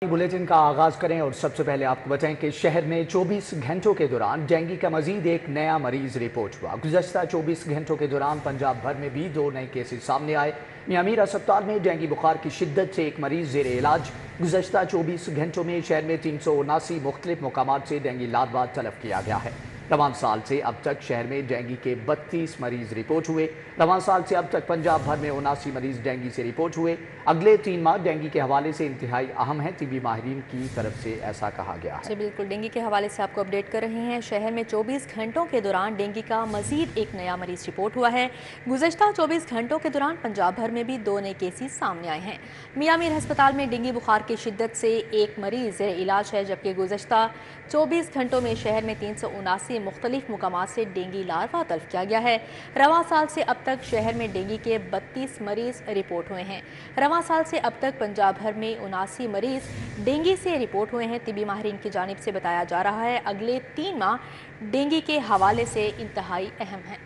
Bulletin का आगाज करें और सबसे पहले आपको बताएं कि शहर में 24 घंटों के दौरान डेंगू का मजीद एक नया मरीज रिपोर्ट हुआ। गुज़श्ता 24 घंटों के दौरान पंजाब भर में भी 2 नए केसेस सामने आए। मियां मीर अस्पताल में डेंगू बुखार की शिद्दत से एक मरीज ज़ेर इलाज। गुज़श्ता 24 घंटों में शहर में 379 मुख्तलिफ मकामात से डेंगू लार्वा तलब किया गया है। रवान साल से अब तक शहर में डेंगू के 32 मरीज रिपोर्ट हुए। रवान साल से अब तक पंजाब भर में 79 मरीज डेंगू से रिपोर्ट हुए। अगले 3 माह डेंगू के हवाले से इंतहाई अहम है, तिबी माहिरीन की तरफ से ऐसा कहा गया है। जी बिल्कुल, डेंगू के हवाले से आपको अपडेट कर रहे हैं। शहर में 24 घंटों के दौरान डेंगू का मजीद एक नया मरीज रिपोर्ट हुआ है। गुज़श्ता 24 घंटों के दौरान पंजाब भर में भी 2 नए केसेस सामने आए हैं। मियां मीर अस्पताल में डेंगू बुखार की शिद्दत से एक मरीज इलाज है, जबकि गुज़श्ता 24 घंटों में शहर में 379 मुख्तलिफ मुकामात से डेंगू लार्वा तलब किया गया है। रवां साल से अब तक शहर में डेंगू के 32 मरीज रिपोर्ट हुए हैं। रवां साल से अब तक पंजाब भर में 79 मरीज डेंगू से रिपोर्ट हुए हैं। तिबी माहिरीन की जानिब से बताया जा रहा है अगले 3 माह डेंगू के हवाले से इंतहाई अहम है।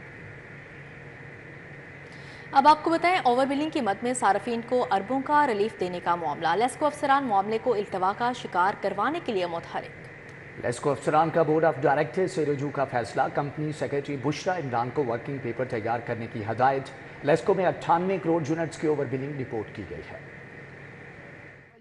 अब आपको बताएं, ओवर बिलिंग की मद में सार्फिन को अरबों का रिलीफ देने का मामला। लेस्को अफसरान मामले को इल्तवा का शिकार करवाने के लिए मुतहरिक। लेस्को अफसरान का बोर्ड ऑफ डायरेक्टर से रजू का फैसला। कंपनी सेक्रेटरी बुशरा इमरान को वर्किंग पेपर तैयार करने की हदायत। लेस्को में 98 करोड़ यूनिट्स की ओवर बिलिंग रिपोर्ट की गई है।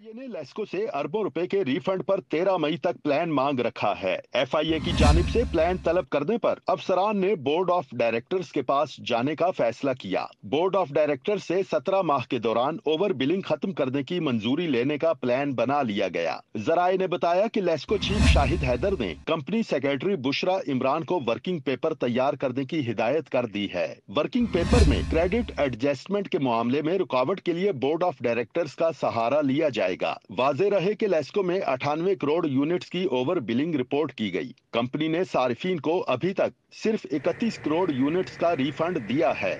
ने लेस्को से अरबों रुपए के रिफंड पर 13 मई तक प्लान मांग रखा है। एफआईए की जानिब से प्लान तलब करने पर अफसरान ने बोर्ड ऑफ डायरेक्टर्स के पास जाने का फैसला किया। बोर्ड ऑफ डायरेक्टर्स से 17 माह के दौरान ओवर बिलिंग खत्म करने की मंजूरी लेने का प्लान बना लिया गया। जराये ने बताया कि लेस्को चीफ शाहिद हैदर ने कंपनी सेक्रेटरी बुशरा इमरान को वर्किंग पेपर तैयार करने की हिदायत कर दी है। वर्किंग पेपर में क्रेडिट एडजस्टमेंट के मामले में रुकावट के लिए बोर्ड ऑफ डायरेक्टर्स का सहारा लिया जाएगा। वाज़े रहे कि लेस्को में 98 करोड़ यूनिट्स की ओवर बिलिंग रिपोर्ट की गई। कंपनी ने सार्फिन को अभी तक सिर्फ 31 करोड़ यूनिट्स का रिफंड दिया है।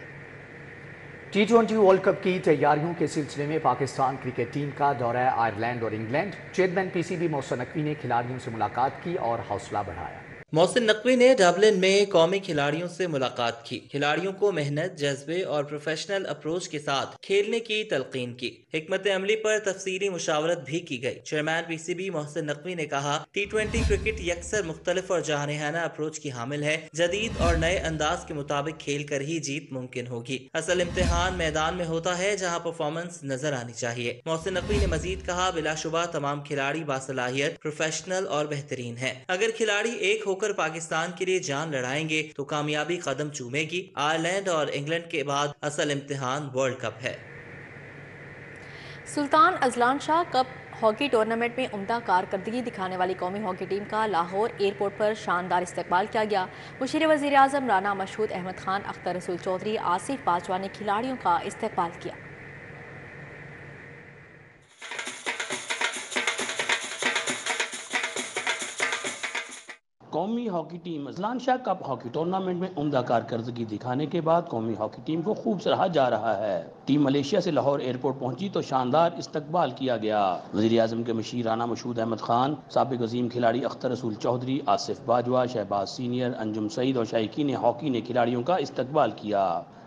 T20 वर्ल्ड कप की तैयारियों के सिलसिले में पाकिस्तान क्रिकेट टीम का दौरा आयरलैंड और England. Chairman PCB Mohsin Naqvi ने खिलाड़ियों से मुलाकात की और हौसला बढ़ाया। मोहसिन नकवी ने डबलिन में कौमी खिलाड़ियों से मुलाकात की। खिलाड़ियों को मेहनत, जज्बे और प्रोफेशनल अप्रोच के साथ खेलने की तलकीन की। हिकमत अमली पर तफसीली मुशावरत भी की गई। चेयरमैन पीसीबी मोहसिन नकवी ने कहा, T20 क्रिकेट यकसर मुख्तलिफ और जानेहाना अप्रोच की हामिल है। जदीद और नए अंदाज के मुताबिक खेल कर ही जीत मुमकिन होगी। असल इम्तिहान मैदान में होता है, जहाँ परफॉर्मेंस नजर आनी चाहिए। मोहसिन नकवी ने मजीद कहा, बिलाशुबा तमाम खिलाड़ी बासलाहियत, प्रोफेशनल और बेहतरीन है। अगर खिलाड़ी एक होकर पाकिस्तान के लिए जान लड़ाएंगे तो कामयाबी कदम चूमेगी। आयरलैंड और इंग्लैंड के बाद असल इम्तिहान वर्ल्ड कप है। Sultan Azlan Shah cup hockey tournament में उम्दा कारकर्दगी दिखाने वाली कौमी हॉकी टीम का लाहौर एयरपोर्ट पर शानदार इस्तकबाल किया गया। मुशीर वज़ीर आज़म राना मशहूद अहमद खान, अख्तर रसूल चौधरी, आसिफ बाजवा ने खिलाड़ियों का इस्तकबाल किया। कौमी hockey team Azlan Shah cup hockey tournament में उम्दा कारकर्दगी दिखाने के बाद कौमी हॉकी टीम को खूब सराहा जा रहा है। टीम मलेशिया से लाहौर एयरपोर्ट पहुंची तो शानदार इस्तकबाल किया गया। वज़ीर आज़म के मशीर राना मशहूद अहमद खान, साबिक अजीम खिलाड़ी अख्तर रसूल चौधरी, आसिफ बाजवा, शहबाज सीनियर, अंजुम सईद और शायकीन हॉकी ने खिलाड़ियों का इस्तकबाल किया।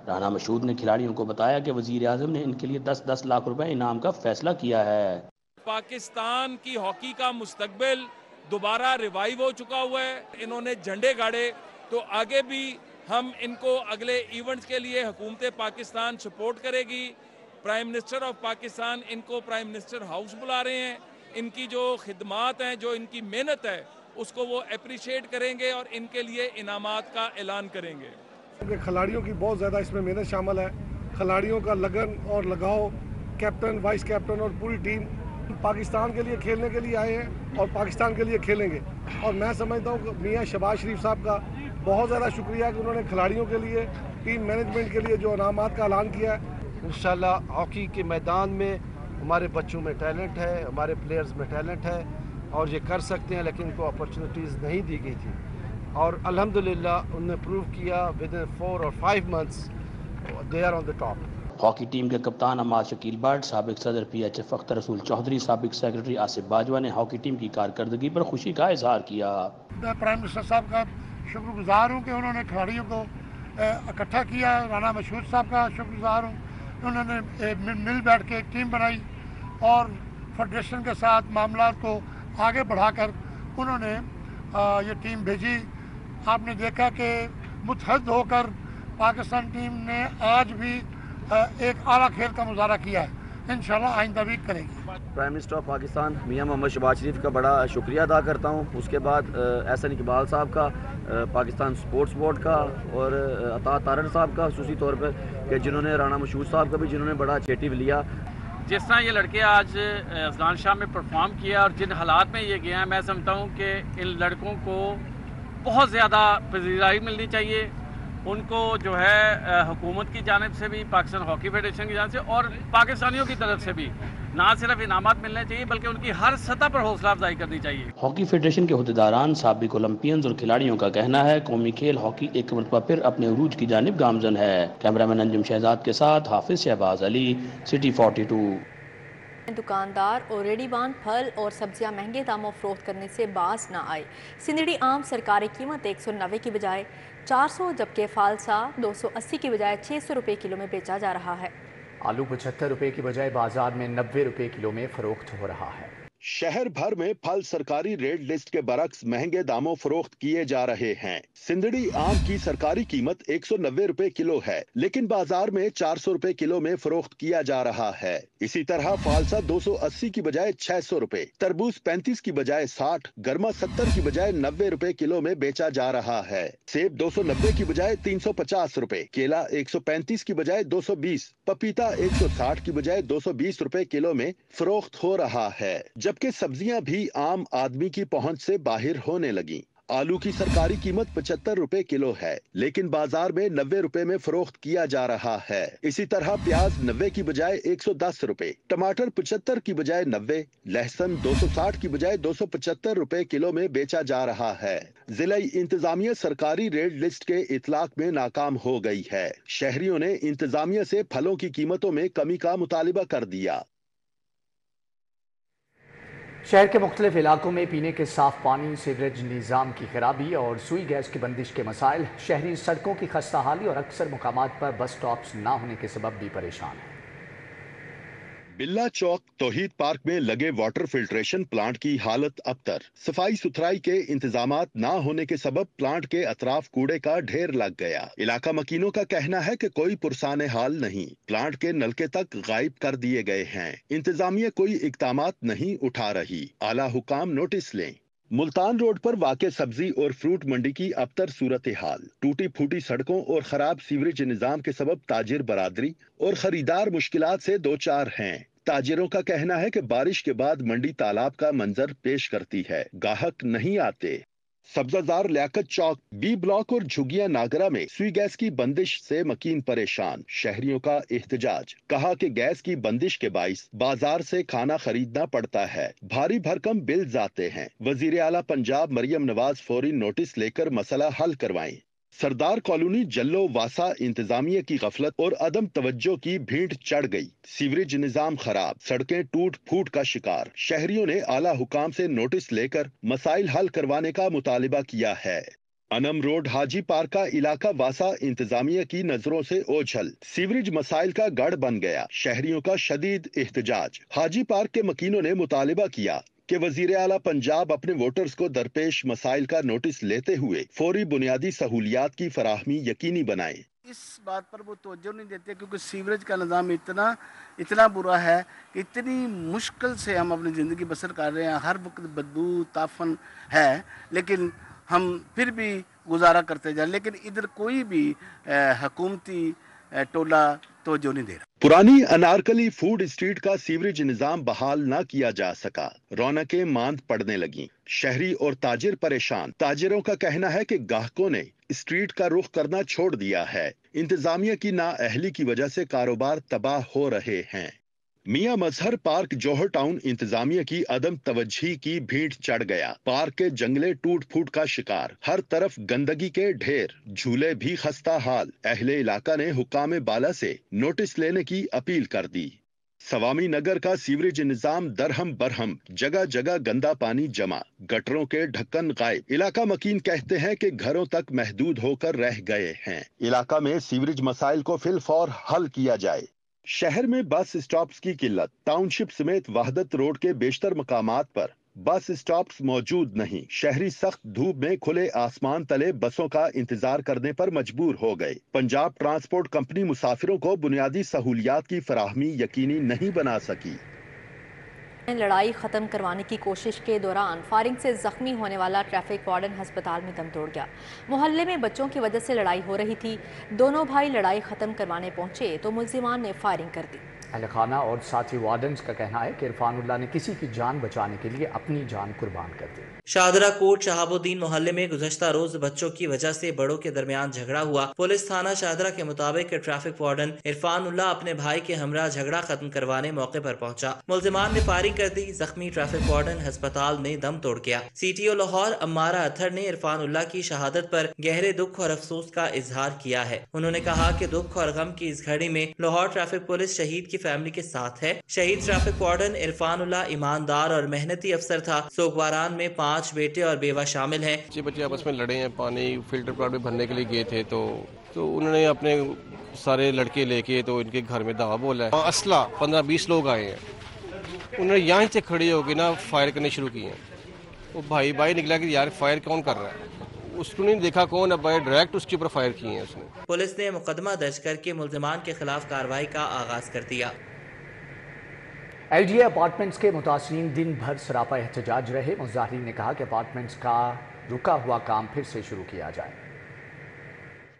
राना मशहूद ने खिलाड़ियों को बताया कि वज़ीर आज़म ने इनके लिए 10-10 लाख रुपए इनाम का फैसला किया है। पाकिस्तान की हॉकी का मुस्तकबिल दोबारा रिवाइव हो चुका हुआ है। इन्होंने झंडे गाड़े तो आगे भी हम इनको अगले इवेंट्स के लिए हुकूमत पाकिस्तान सपोर्ट करेगी। प्राइम मिनिस्टर ऑफ पाकिस्तान इनको प्राइम मिनिस्टर हाउस बुला रहे हैं। इनकी जो खिदमात हैं, जो इनकी मेहनत है, उसको वो अप्रिशिएट करेंगे और इनके लिए इनामात का ऐलान करेंगे। खिलाड़ियों की बहुत ज़्यादा इसमें मेहनत शामिल है। खिलाड़ियों का लगन और लगाव, कैप्टन, वाइस कैप्टन और पूरी टीम पाकिस्तान के लिए खेलने के लिए आए हैं और पाकिस्तान के लिए खेलेंगे। और मैं समझता हूँ कि मियाँ शहबाज शरीफ साहब का बहुत ज़्यादा शुक्रिया कि उन्होंने खिलाड़ियों के लिए, टीम मैनेजमेंट के लिए जो इनामात का ऐलान किया है। इंशाल्लाह हॉकी के मैदान में हमारे बच्चों में टैलेंट है, हमारे प्लेयर्स में टैलेंट है और ये कर सकते हैं, लेकिन इनको अपॉर्चुनिटीज़ नहीं दी गई थी और अल्हम्दुलिल्लाह उन्होंने प्रूव किया। विद इन 4 और 5 months they are on the top. Hockey team के कप्तान अमाद शकील बट, साबिक सदर PHF अख्तर रसूल चौधरी, साबिक सेक्रेटरी आसिफ बाजवा ने हॉकी टीम की कारकर्दगी पर खुशी का इजहार किया। मैं प्राइम मिनिस्टर साहब का शुक्रगुजार हूँ कि उन्होंने खिलाड़ियों को इकट्ठा किया। राना मशहूद साहब का शुक्रगुजार हूँ, उन्होंने मिल बैठ के एक टीम बनाई और फेडरेशन के साथ मामला को आगे बढ़ाकर उन्होंने ये टीम भेजी। आपने देखा कि मुतहद होकर पाकिस्तान टीम ने आज भी एक आला खेल का मुजाहरा किया है, इंशाल्लाह आइंदा भी करेगी। प्राइम मिनिस्टर ऑफ पाकिस्तान मियां मोहम्मद शहबाज शरीफ का बड़ा शुक्रिया अदा करता हूं। उसके बाद एहसन इकबाल साहब का, पाकिस्तान स्पोर्ट्स बोर्ड का और अता तारड़ साहब का खुसूसी तौर पर कि जिन्होंने, राना मशहूर साहब का भी जिन्होंने बड़ा इनिशिएटिव लिया। जिस तरह ये लड़के आज अजलान शाह में परफॉर्म किया और जिन हालात में ये गए हैं, मैं समझता हूँ कि इन लड़कों को बहुत ज़्यादा पजीराई मिलनी चाहिए। उनको जो है हुकूमत की जानिब से भी, पाकिस्तान हॉकी फेडरेशन की जानिब से और पाकिस्तानियों की तरफ से भी ना सिर्फ इनामात मिलने चाहिए बल्कि उनकी हर सतह पर हौसला अफजाई करनी चाहिए। हॉकी फेडरेशन के अहदेदारान, साबिक ओलंपियंस और खिलाड़ियों का कहना है कौमी खेल हॉकी एक मरतबा फिर अपने उरूज की जानिब गामजन है। कैमरामैन अंजुम शहजाद के साथ हाफिज शहबाज अली, सिटी 42। दुकानदार और रेडीवान फल और सब्जियां महंगे दामों फरोख्त करने से बाज ना आए। सिंदड़ी आम सरकारी कीमत 190 की बजाय 400, जबकि फालसा 280 की बजाय 600 रुपये किलो में बेचा जा रहा है। आलू 75 रुपये की बजाय बाजार में 90 रुपये किलो में फरोख्त हो रहा है। शहर भर में फल सरकारी रेट लिस्ट के बरक्स महंगे दामों फरोख्त किए जा रहे हैं। सिंदड़ी आम की सरकारी कीमत 190 रुपए किलो है, लेकिन बाजार में 400 रुपए किलो में फरोख्त किया जा रहा है। इसी तरह फालसा 280 की बजाय 600 रुपए, तरबूज 35 की बजाय 60, गरमा 70 की बजाय 90 रुपए किलो में बेचा जा रहा है। सेब 290 की बजाय 350 रुपए, केला 135 की बजाय 220, पपीता 160 की बजाय 220 रुपए किलो में फरोख्त हो रहा है। जबकि सब्जियां भी आम आदमी की पहुंच से बाहर होने लगी। आलू की सरकारी कीमत 75 रुपए किलो है, लेकिन बाजार में 90 रुपए में फरोख्त किया जा रहा है। इसी तरह प्याज 90 की बजाय 110 रुपए, टमाटर 75 की बजाय 90, लहसुन 260 की बजाय 275 रुपए किलो में बेचा जा रहा है। जिला इंतजामिया सरकारी रेट लिस्ट के इतलाक में नाकाम हो गई है। शहरियों ने इंतजामिया से फलों की कीमतों में कमी का मुतालिबा कर दिया। शहर के मुख्तलिफ इलाकों में पीने के साफ पानी, सीवरेज निज़ाम की खराबी और सुई गैस की बंदिश के मसाइल, शहरी सड़कों की खस्ता हाली और अक्सर मुकामात पर बस स्टॉप्स ना होने के सबब भी परेशान हैं। बिल्ला चौक तौहीद पार्क में लगे वाटर फिल्ट्रेशन प्लांट की हालत अबतर। सफाई सुथराई के इंतजामात ना होने के सबब प्लांट के अतराफ कूड़े का ढेर लग गया। इलाका मकीनों का कहना है कि कोई पुरसाने हाल नहीं, प्लांट के नलके तक गायब कर दिए गए हैं। इंतजामिया कोई इक़दामात नहीं उठा रही, आला हुकाम नोटिस लें। मुल्तान रोड पर वाक़े सब्जी और फ्रूट मंडी की अबतर सूरत हाल, टूटी फूटी सड़कों और खराब सीवरेज निज़ाम के सबब ताजिर बरादरी और खरीदार मुश्किलात से दो चार हैं। ताजिरों का कहना है कि बारिश के बाद मंडी तालाब का मंजर पेश करती है, गाहक नहीं आते। सब्जाजार लियाकत चौक, बी ब्लॉक और झुगिया नागरा में सुई गैस की बंदिश से मकीन परेशान। शहरियों का एहतजाज, कहा कि गैस की बंदिश के बाइस बाजार से खाना खरीदना पड़ता है, भारी भरकम बिल्स आते हैं। वजीर आला पंजाब मरियम नवाज फौरी नोटिस लेकर मसला हल करवाएं। सरदार कॉलोनी जल्लो वासा इंतजामिया की गफलत और अदम तवज्जो की भीड़ चढ़ गई। सीवरेज निजाम खराब, सड़कें टूट फूट का शिकार। शहरियों ने आला हुकाम से नोटिस लेकर मसाइल हल करवाने का मुतालिबा किया है। अनम रोड हाजी पार्क का इलाका वासा इंतजामिया की नजरों से ओझल, सीवरेज मसाइल का गढ़ बन गया। शहरियों का शदीद एहतजाज। हाजी पार्क के मकीनों ने मुतालिबा किया कि वजीर आला पंजाब अपने वोटर्स को दरपेश मसाइल का नोटिस लेते हुए फौरी बुनियादी सहूलियात की फराहमी यकीनी बनाए। इस बात पर वो तवज्जो नहीं देते क्योंकि सीवरेज का निज़ाम इतना बुरा है कि इतनी मुश्किल से हम अपनी ज़िंदगी बसर कर रहे हैं। हर वक्त बदबू ताफन है, लेकिन हम फिर भी गुजारा करते जाए, लेकिन इधर कोई भी हुकूमती टोला तवज्जो नहीं दे रहा। पुरानी अनारकली फूड स्ट्रीट का सीवरेज निजाम बहाल न किया जा सका, रौनकें मांद पड़ने लगी। शहरी और ताजिर परेशान। ताजिरों का कहना है कि ग्राहकों ने स्ट्रीट का रुख करना छोड़ दिया है। इंतजामिया की नाअहली की वजह से कारोबार तबाह हो रहे हैं। मियां मजहर पार्क जौहर टाउन इंतजामिया की अदम तवज्जी की भीड़ चढ़ गया। पार्क के जंगले टूट फूट का शिकार, हर तरफ गंदगी के ढेर, झूले भी खस्ता हाल। अहले इलाका ने हुकाम बाला से नोटिस लेने की अपील कर दी। सवामी नगर का सीवरेज निजाम दरहम बरहम, जगह जगह गंदा पानी जमा, गटरों के ढक्कन गायब। इलाका मकीन कहते हैं कि घरों तक महदूद होकर रह गए हैं। इलाका में सीवरेज मसाइल को फिलफौर हल किया जाए। शहर में बस स्टॉप्स की किल्लत। टाउनशिप समेत वहदत रोड के बेशतर मकामात पर बस स्टॉप्स मौजूद नहीं। शहरी सख्त धूप में खुले आसमान तले बसों का इंतजार करने पर मजबूर हो गए। पंजाब ट्रांसपोर्ट कंपनी मुसाफिरों को बुनियादी सहूलियात की फराहमी यकीनी नहीं बना सकी। लड़ाई खत्म करवाने की कोशिश के दौरान फायरिंग से जख्मी होने वाला ट्रैफिक वार्डन अस्पताल में दम तोड़ गया। मोहल्ले में बच्चों की वजह से लड़ाई हो रही थी। दोनों भाई लड़ाई खत्म करवाने पहुंचे तो मुल्जिमान ने फायरिंग कर दी। अहल खाना और साथी वार्डन्स का कहना है कि इरफानुल्लाह ने किसी की जान बचाने के लिए अपनी जान कुर्बान कर दी। शाहदरा कोट शहाबुद्दीन मोहल्ले में गुज़श्ता रोज बच्चों की वजह से बड़ों के दरमियान झगड़ा हुआ। पुलिस थाना शाहदरा के मुताबिक ट्रैफिक वार्डन इरफानुल्लाह अपने भाई के हमरा झगड़ा खत्म करवाने मौके पर पहुंचा। मुल्जिमान ने फायरिंग कर दी। जख्मी ट्रैफिक वार्डन अस्पताल में दम तोड़ गया। CTO लाहौर अम्मारा अत्थर ने इरफानुल्लाह की शहादत पर गहरे दुख और अफसोस का इजहार किया है। उन्होंने कहा कि दुख और गम की इस घड़ी में लाहौर ट्रैफिक पुलिस शहीद की फैमिली के साथ है। शहीद ट्रैफिक वार्डन इरफानुल्लाह ईमानदार और मेहनती अफसर था। सोगवारान में 5 बेटे और बेवा शामिल हैं। बच्चे आपस में लड़े हैं, पानी फिल्टर प्लांट में भरने के लिए गए थे तो उन्होंने अपने सारे लड़के लेके तो इनके घर में दावा बोला है। असला 15-20 लोग आए हैं। उन्होंने यहाँ से खड़े होकर ना फायर करने शुरू किए हैं। वो भाई निकला कि यार फायर कौन कर रहा है, उसको नहीं देखा कौन है, भाई डायरेक्ट उसके ऊपर फायर किए हैं उसने। पुलिस ने मुकदमा दर्ज करके मुल्जिमान के खिलाफ कार्रवाई का आगाज कर दिया। LDA अपार्टमेंट्स के मुतासरीन दिन भर सरापा एहतजाज रहे। मुजाहिरीन ने कहा कि अपार्टमेंट्स का रुका हुआ काम फिर से शुरू किया जाए।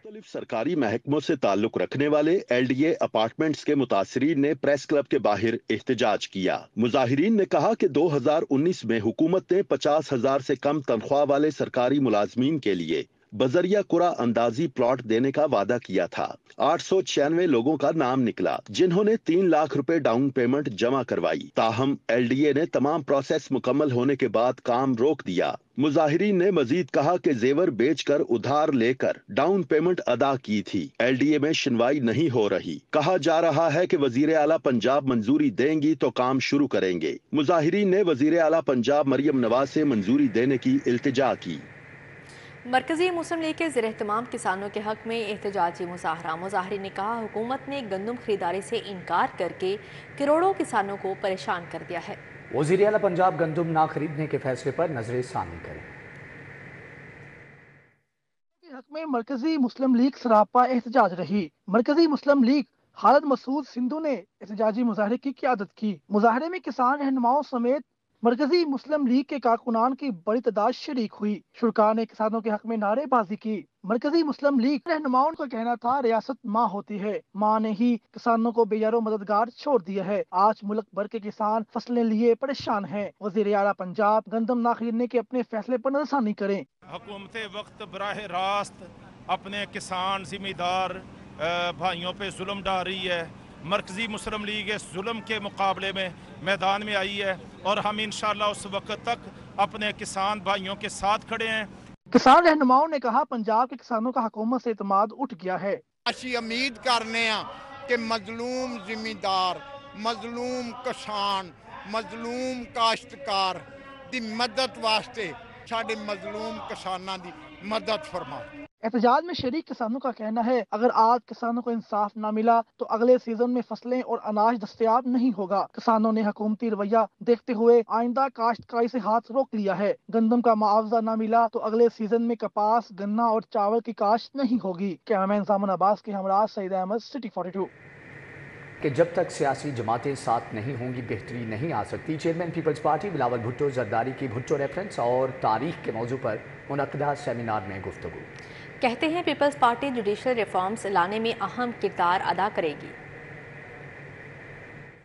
मुख्तलिफ सरकारी महकमों से ताल्लुक रखने वाले LDA अपार्टमेंट्स के मुतासरीन ने प्रेस क्लब के बाहर एहतजाज किया। मुजाहिरीन ने कहा कि 2019 में हुकूमत ने 50,000 से कम तनख्वाह वाले सरकारी मुलाजमीन के लिए बजरिया कुरा अंदाजी प्लॉट देने का वादा किया था। 896 लोगों का नाम निकला जिन्होंने 3 लाख रुपए डाउन पेमेंट जमा करवाई। ताहम LDA ने तमाम प्रोसेस मुकम्मल होने के बाद काम रोक दिया। मुजाहिरीन ने मजीद कहा कि जेवर बेचकर उधार लेकर डाउन पेमेंट अदा की थी। LDA में सुनवाई नहीं हो रही। कहा जा रहा है कि वजीर आला पंजाब मंजूरी देंगी तो काम शुरू करेंगे। मुजाहिरीन ने वजीर आला पंजाब मरियम नवाज से मंजूरी देने की इल्तिजा की। मरकजी मुस्लिम लीग के ज़ेर-ए-एहतमाम किसानों के हक में एहतजाजी मुजाहरा। मुजाहिरीन ने कहा हुकूमत ने गंदम खरीदारी से इनकार करके करोड़ों किसानों को परेशान कर दिया है। वज़ीर आला पंजाब गंदम ना खरीदने के फैसले पर नजर सानी करें। हक में मरकजी मुस्लिम लीग सरापा एहतजाज रही। मरकजी मुस्लिम लीग खालिद मसूद सिंधु ने एहतजाजी मुजाहरे की क़यादत की। मुजाहरे में किसान रहनुमाओं समेत मरकजी मुस्लिम लीग के कारकुनान की बड़ी तादाद शरीक हुई। शुरका ने किसानों के हक में नारेबाजी की। मरकजी मुस्लिम लीग रहनुमाओं का कहना था रियासत माँ होती है, माँ ने ही किसानों को बेयारो मददगार छोड़ दिया है। आज मुल्क भर के किसान फसलें लिए परेशान हैं। वज़ीर आला पंजाब गंदम ना खरीदने के अपने फैसले पर नजरसानी करें। हुकूमत वक्त बराह रास्त अपने किसान जिम्मेदार भाइयों पे जुल्म डाल रही है। मरकजी मुस्लिम लीग इस जुल्म के मुकाबले में मैदान में आई है और हम इंशाअल्लाह उस वक्त तक अपने किसान भाइयों के साथ खड़े हैं। किसान रहनुमाओं ने कहा पंजाब के किसानों का हुकूमत से एतमाद उठ गया है। ਅਸੀਂ उम्मीद करने कि मजलूम जिमीदार, मजलूम किसान, मजलूम काश्तकार दी मदद वास्ते साडे मजलूम किसानां दी मदद फरमाओ। एहतजाज में शरीक किसानों का कहना है अगर आज किसानों को इंसाफ न मिला तो अगले सीजन में फसलें और अनाज दस्तयाब नहीं होगा। किसानों ने हुकूमती रवैया देखते हुए आइंदा काश्तकारी से हाथ रोक लिया है। गंदम का मुआवजा न मिला तो अगले सीजन में कपास, गन्ना और चावल की काश्त नहीं होगी। कैमरामैन सामन अब्बास के हमरा सईद अहमद, सिटी 42। कि जब तक सियासी जमातें साथ नहीं होंगी बेहतरी नहीं आ सकती। चेयरमैन पीपल्स पार्टी बिलावल भुट्टो जरदारी की भुट्टो रेफरेंस और तारीख के मौजू पर मुनक्कदा सेमिनार में गुफ्तगू। कहते हैं पीपल्स पार्टी जुडिशल रिफॉर्म्स लाने में अहम किरदार अदा करेगी।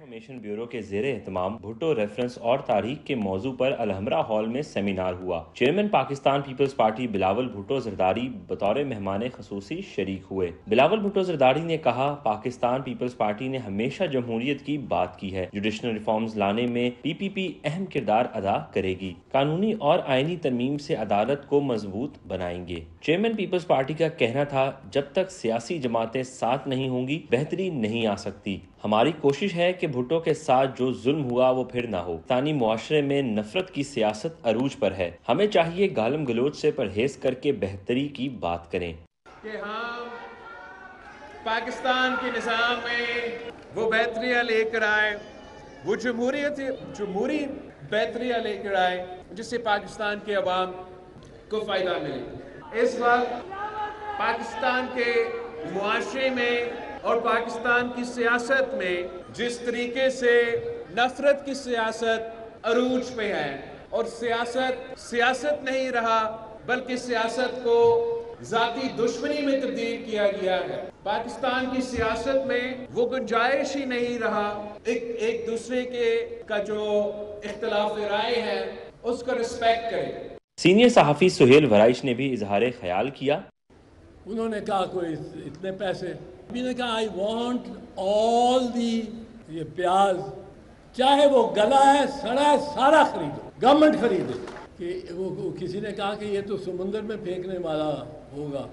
इंफॉर्मेशन ब्यूरो के ज़ेरे एहतमाम भुट्टो रेफरेंस और तारीख के मौजू पर अलहमरा हॉल में सेमिनार हुआ। चेयरमैन पाकिस्तान पीपल्स पार्टी बिलावल भुट्टो जरदारी बतौर मेहमान खसूसी शरीक हुए। बिलावल भुट्टो जरदारी ने कहा पाकिस्तान पीपल्स पार्टी ने हमेशा जमहूरियत की बात की है। जुडिशनल रिफॉर्म्स लाने में PPP अहम किरदार अदा करेगी। कानूनी और आईनी तरमीम से अदालत को मजबूत बनाएंगे। चेयरमैन पीपल्स पार्टी का कहना था जब तक सियासी जमातें साथ नहीं होंगी बेहतरी नहीं आ सकती। हमारी कोशिश है कि भुट्टो के साथ जो जुल्म हुआ वो फिर ना हो। पाकिस्तानी मुआशरे में नफरत की सियासत अरूज पर है। हमें चाहिए गालम गलोच से परहेज करके बेहतरी की बात करें। कि हम पाकिस्तान के निज़ाम में वो बेहतरियाँ लेकर आए, वो जमहूरी बेहतरियाँ लेकर आए जिससे पाकिस्तान के अवाम को फ़ायदा मिले। इस वक्त पाकिस्तान के मुआशरे में और पाकिस्तान की सियासत में जिस तरीके से नफरत की सियासत अरूज पे है और सियासत नहीं रहा बल्कि सियासत को ज़ाती दुश्मनी में तब्दील किया गया है। पाकिस्तान की सियासत में वो गुंजाइश ही नहीं रहा एक दूसरे का जो इख्तिलाफ राय है उसको रिस्पेक्ट करें। सीनियर सहाफ़ी सुहेल वराइश ने भी इजहार ख्याल किया। उन्होंने कहा कोई इतने पैसे, अभी ने कहा आई वांट ऑल दी, ये प्याज चाहे वो गला है सड़ा है सारा खरीदो, गवर्नमेंट खरीदे। कि वो किसी ने कहा कि ये तो समुंदर में फेंकने वाला होगा,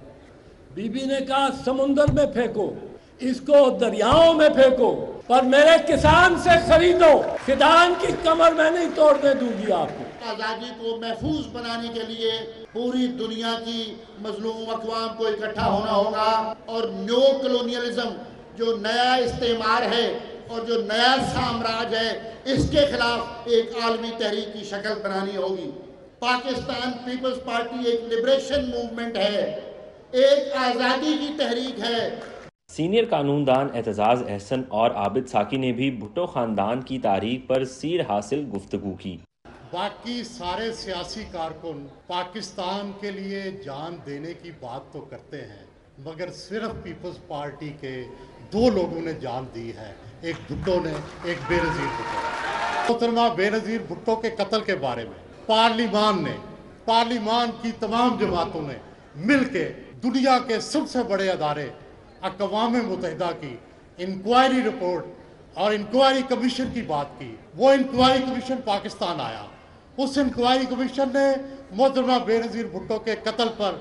बीबी ने कहा समुंदर में फेंको, इसको दरियाओं में फेंको, पर मेरे किसान से खरीदो, किसान की कमर मैं नहीं तोड़ने दूंगी आपको। आज़ादी को महफूज बनाने के लिए पूरी दुनिया की मजलूम अक़वाम को इकट्ठा होना होगा और न्यो कॉलोनियलिज्म जो नया इस्तेमार है और जो नया साम्राज्य है इसके खिलाफ एक आलमी तहरीक की शक्ल बनानी होगी। पाकिस्तान पीपल्स पार्टी एक लिबरेशन मूवमेंट है, एक आज़ादी की तहरीक है। सीनियर कानूनदान एतजाज़ अहसन और आबिद साकी ने भी भुट्टो ख़ानदान की तारीख पर सीर हासिल गुफ्तगू की। बाकी सारे सियासी कारकुन पाकिस्तान के लिए जान देने की बात तो करते हैं, मगर सिर्फ पीपल्स पार्टी के दो लोगों ने जान दी है, एक भुट्टो ने, एक बेनज़ीर भुट्टो। मोहतरमा बेनज़ीर भुट्टो के कत्ल के बारे में पार्लिमान की तमाम जमातों ने मिलके दुनिया के सबसे बड़े अदारे अक़वाम मुत्तहिदा की इंक्वायरी रिपोर्ट और इंक्वायरी कमीशन की बात की। वो इंक्वायरी कमीशन पाकिस्तान आया, उस इंक्वायरी कमीशन ने मोहतरमा बेनज़ीर भुट्टो के कत्ल पर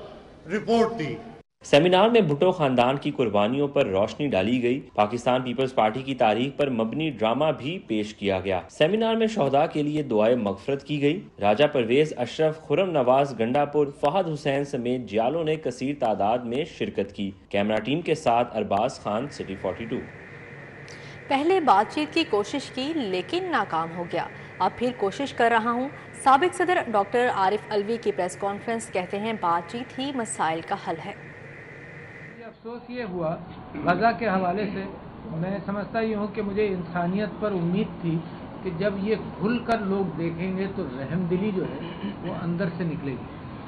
रिपोर्ट दी। सेमिनार में भुट्टो खानदान की कुर्बानियों पर रोशनी डाली गई। पाकिस्तान पीपल्स पार्टी की तारीख पर मबनी ड्रामा भी पेश किया गया। सेमिनार में शोहदा के लिए दुआए मगफरत की गई। राजा परवेज अशरफ, खुरम नवाज गंडापुर, फहद हुसैन समेत जियालों ने कसीर तादाद में शिरकत की। कैमरा टीम के साथ अरबाज खान, सिटी 42। पहले बातचीत की कोशिश की लेकिन नाकाम हो गया, अब फिर कोशिश कर रहा हूँ। साबिक सदर डॉक्टर आरिफ अलवी की प्रेस कॉन्फ्रेंस, कहते हैं बातचीत ही मसाइल का हल है। अफसोस ये हुआ गज़ा के हवाले से, मैं समझता ही हूँ कि मुझे इंसानियत पर उम्मीद थी कि जब ये खुल कर लोग देखेंगे तो रहमदिली जो है वो अंदर से निकलेगी,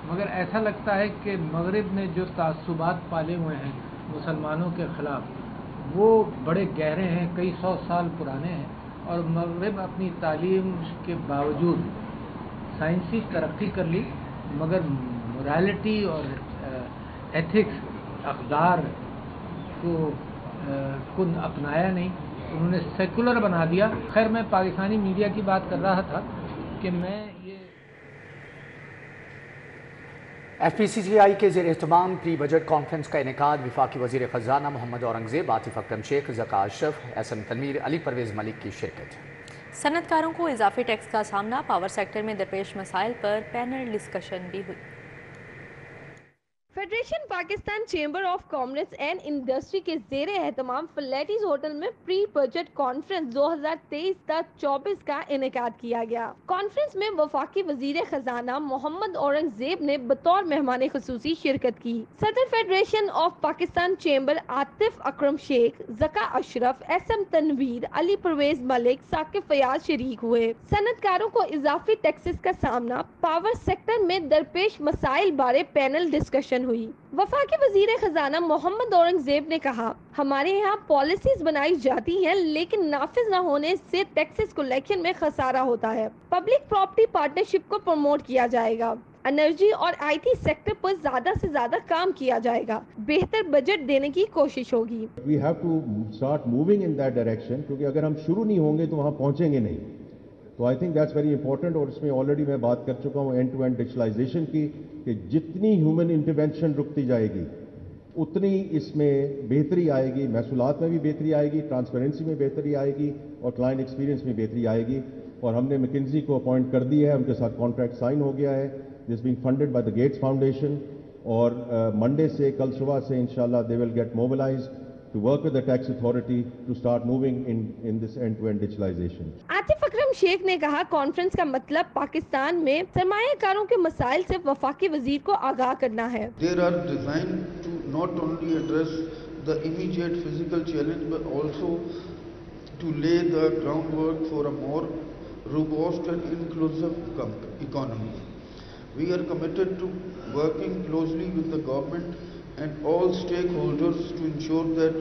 मगर ऐसा लगता है कि मगरिब ने जो तासुबात पाले हुए हैं मुसलमानों के ख़िलाफ़ वो बड़े गहरे हैं, कई 100 साल पुराने हैं, और मगरिब अपनी तालीम के बावजूद साइंसी तरक्की कर ली मगर मोरालिटी और एथिक्स अक़दार को अपनाया नहीं, उन्होंने सेकुलर बना दिया। खैर, मैं पाकिस्तानी मीडिया की बात कर रहा था कि मैं ये FPCCI के ज़ेर एहतमाम प्री बजट कॉन्फ्रेंस का इनेकाद वफाकी वज़ीर ख़ज़ाना मोहम्मद औरंगज़ेब, आतिफ़ अकरम शेख, ज़का अशरफ, एहसन तनवीर, अली परवेज़ मलिक की शिरकत। सनतकारों को इजाफी टैक्स का सामना, पावर सेक्टर में दरपेश मसाइल पर पैनल डिस्कशन भी हुई। Federation Pakistan chamber of commerce and industry के ज़ेर एहतमाम फ्लैटीज होटल में प्री बजट कॉन्फ्रेंस 2023-24 का इनेकाद किया गया। कॉन्फ्रेंस में वफाकी वजीर खजाना मोहम्मद औरंगजेब ने बतौर मेहमान खुसूसी शिरकत की। सदर federation of Pakistan chamber Atif Akram Sheikh, Zaka Ashraf, Ehsan Tanveer, Ali Parvez Malik, Saqib Fayyaz शरीक हुए। सनतकारों को इजाफी टैक्सेस का सामना, पावर सेक्टर में दरपेश मसाइल बारे पैनल डिस्कशन हुई। वफाकी वजीर खजाना मोहम्मद औरंगजेब ने कहा, हमारे यहाँ पॉलिसीज बनाई जाती हैं लेकिन नाफिज न होने से टैक्सेस कलेक्शन में खसारा होता है। पब्लिक प्रॉपर्टी पार्टनरशिप को प्रमोट किया जाएगा, एनर्जी और IT सेक्टर पर ज्यादा से ज्यादा काम किया जाएगा, बेहतर बजट देने की कोशिश होगी। We have to start moving in that direction, क्योंकि अगर हम शुरू नहीं होंगे तो वहाँ पहुँचेंगे नहीं। तो I think that's very important, और इसमें ऑलरेडी मैं बात कर चुका हूँ एंड टू एंड डिजिटलाइजेशन की, कि जितनी ह्यूमन इंटरवेंशन रुकती जाएगी उतनी इसमें बेहतरी आएगी, महसूलात में भी बेहतरी आएगी, ट्रांसपेरेंसी में बेहतरी आएगी और क्लाइंट एक्सपीरियंस में बेहतरी आएगी। और हमने मैकिन्जी को अपॉइंट कर दिया है, उनके साथ कॉन्ट्रैक्ट साइन हो गया है, this being funded by the gates foundation, और मंडे से, कल सुबह से इंशाल्लाह they will get mobilised to work with the tax authority to start moving in this end-to-end digitalization. Atif Akram Sheikh ने कहा कॉन्फ्रेंस का मतलब पाकिस्तान में सरमायाकारों के मसाइल से वफाकी वजीर को आगाह करना है. They are designed to not only address the immediate physical challenge but also to lay the groundwork for a more robust and inclusive economy. We are committed to working closely with the government and all stakeholders to ensure that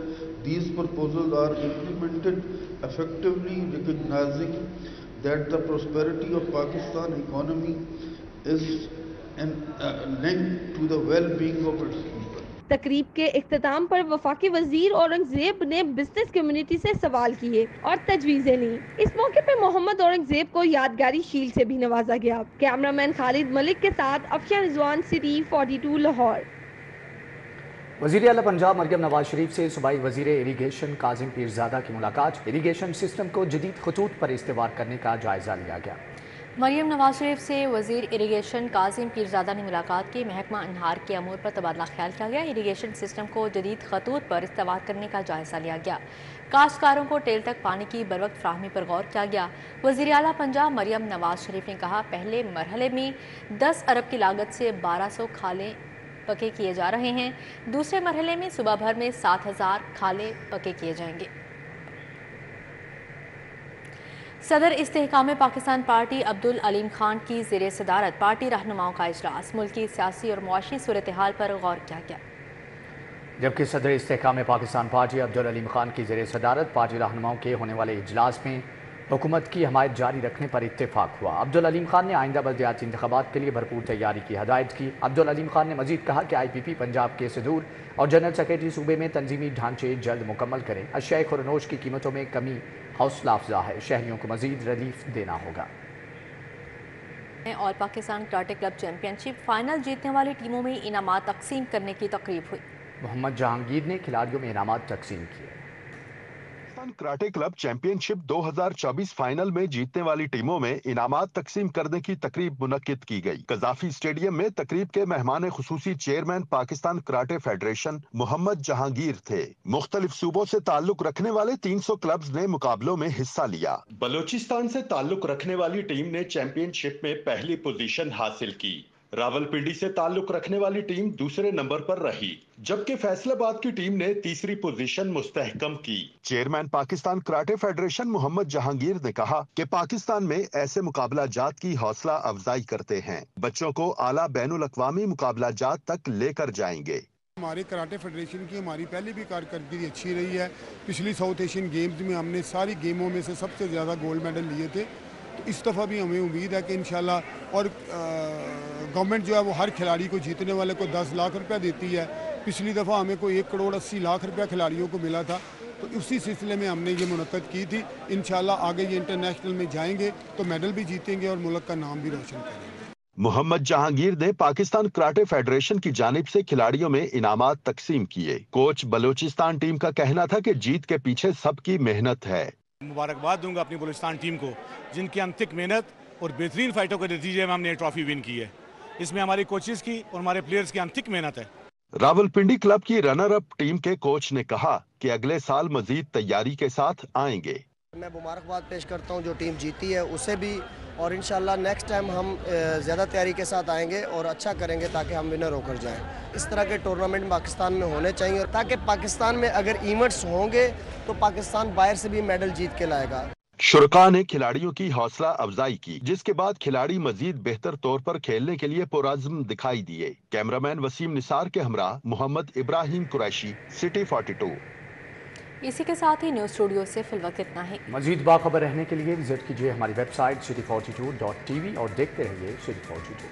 these proposals are implemented effectively, recognizing that the prosperity of Pakistan economy is linked to the well-being of its people. तकरीब के इख्तिताम पर वफाकी वजीर औरंगजेब ने business community से सवाल किए और तजवीजें ली. इस मौके पर मोहम्मद औरंगजेब को यादगारी शील्ड से भी नवाजा गया. कैमरामैन खालिद मलिक के साथ अफशा रिजवान, सिटी 42 लाहौर. वज़ीर आला पंजाब मरियम नवाज शरीफ से सूबाई वज़ीर इरीगेशन काजिम पीरज़ादा की मुलाकात. इरीगेशन सिस्टम को जदीद खतूत पर इस्तेमाल करने का जायज़ा लिया गया. मरियम नवाज शरीफ से वज़ीर इरीगेशन काजिम पीरज़ादा ने मुलाकात की. महकमा अनहार के अमूर पर तबादला ख्याल किया गया. इरीगेशन सिस्टम को जदीद खतूत पर इस्तेमाल करने का जायज़ा लिया गया. काश्तकारों को टेल तक पानी की बरवक्त फ्राहमी पर गौर किया गया. वज़ीर आला पंजाब मरियम नवाज शरीफ ने कहा पहले मरहले में 10 अरब की लागत से 1200 खाले पके किए जा रहे हैं. दूसरे मरहले में सुबह भर में 7000 खाले पके किए जाएंगे. सदर इस्तेहकाम पाकिस्तान पार्टी अब्दुल अलीम खान की ज़ेरे सदारत पार्टी रहनुमाओं का इजलास. मुल्क की सियासी और मुआशी सूरत हाल पर गौर किया गया. जबकि सदर इस्तेहकाम पाकिस्तान पार्टी अब्दुल अलीम खान की ज़ेरे सदारत पार्टी रहनुमाओं के होने वाले इजलास में हुकूमत की हमायत जारी रखने पर इत्तेफाक हुआ. अब्दुल अलीम खान ने आइंदा बल्दियाती इंतखाबात के लिए भरपूर तैयारी की हदायत की. अब्दुल अलीम खान ने मजीद कहा कि IPP पंजाब के सदूर और जनरल सेक्रेटरी सूबे में तंजीमी ढांचे जल्द मुकम्मल करें. अशियाए खुरनोश की कीमतों में कमी हौसला अफजा है. शहरियों को मजीद रिलीफ देना होगा. और Pakistan karate club championship final जीतने वाली टीमों में इनामात तकसीम करने की तकरीब हुई. मोहम्मद जहांगीर ने खिलाड़ियों में इनामात तकसीम किए. कराटे क्लब चैंपियनशिप 2024 फाइनल में जीतने वाली टीमों में इनामात तकसीम करने की तकरीब मुनक्किद की गई. कजाफी स्टेडियम में तकरीब के मेहमान खुसूसी chairman Pakistan karate federation Mohammad Jahangir थे. मुख्तलिफ सूबों से ताल्लुक रखने वाले 300 क्लब्स ने मुकाबलों में हिस्सा लिया. बलोचिस्तान से ताल्लुक रखने वाली टीम ने चैंपियनशिप में पहली पोजीशन हासिल की. रावलपिंडी से ताल्लुक रखने वाली टीम दूसरे नंबर पर रही, जबकि फैसलाबाद की टीम ने तीसरी पोजीशन मुस्तहकम की. Chairman Pakistan karate federation Mohammad Jahangir ने कहा कि पाकिस्तान में ऐसे मुकाबला जात की हौसला अफजाई करते हैं. बच्चों को आला बैनुल अक़वामी मुकाबला जात तक लेकर जाएंगे. हमारे कराटे फेडरेशन की हमारी पहले भी कारकर्दगी अच्छी रही है. पिछली साउथ एशियन गेम्स में हमने सारी गेमों में से सबसे ज़्यादा गोल्ड मेडल लिए थे. तो इस दफ़ा भी हमें उम्मीद है कि इंशाल्लाह, और गवर्नमेंट जो है वो हर खिलाड़ी को जीतने वाले को 10 लाख रुपया देती है. पिछली दफ़ा हमें को 1 करोड़ 80 लाख रुपया खिलाड़ियों को मिला था. तो उसी सिलसिले में हमने ये मुनक्कद की थी. इंशाल्लाह आगे ये इंटरनेशनल में जाएंगे तो मेडल भी जीतेंगे और मुल्क का नाम भी रोशन करेंगे. मोहम्मद जहांगीर ने पाकिस्तान कराटे फेडरेशन की जानिब से खिलाड़ियों में इनामात तकसीम किए. कोच बलोचिस्तान टीम का कहना था कि जीत के पीछे सबकी मेहनत है. मुबारकबाद दूंगा अपनी बलूचिस्तान टीम को, जिनकी अंतिक मेहनत और बेहतरीन फाइटों के नतीजे में हमने ट्रॉफी विन की है. इसमें हमारी कोचेस की और हमारे प्लेयर्स की अंतिक मेहनत है. रावलपिंडी क्लब की रनर अप टीम के कोच ने कहा कि अगले साल मजीद तैयारी के साथ आएंगे. मैं मुबारकबाद पेश करता हूं जो टीम जीती है उसे भी, और इंशाल्लाह नेक्स्ट टाइम हम ज़्यादा तैयारी के साथ आएंगे और अच्छा करेंगे ताकि हम विनर होकर जाएं. इस तरह के टूर्नामेंट पाकिस्तान में होने चाहिए ताकि पाकिस्तान में अगर इवेंट्स होंगे तो पाकिस्तान बाहर से भी मेडल जीत के लाएगा. शुरका ने खिलाड़ियों की हौसला अफजाई की, जिसके बाद खिलाड़ी मजीद बेहतर तौर पर खेलने के लिए पुरअज़्म दिखाई दिए. कैमरामैन वसीम निसार के हमरा मोहम्मद इब्राहिम कुरैशी, सिटी 42. इसी के साथ ही न्यूज़ स्टूडियो से फिलवक्त इतना ही. मजीद बाखबर रहने के लिए विजिट कीजिए हमारी वेबसाइट city42.tv और देखते रहिए City 42.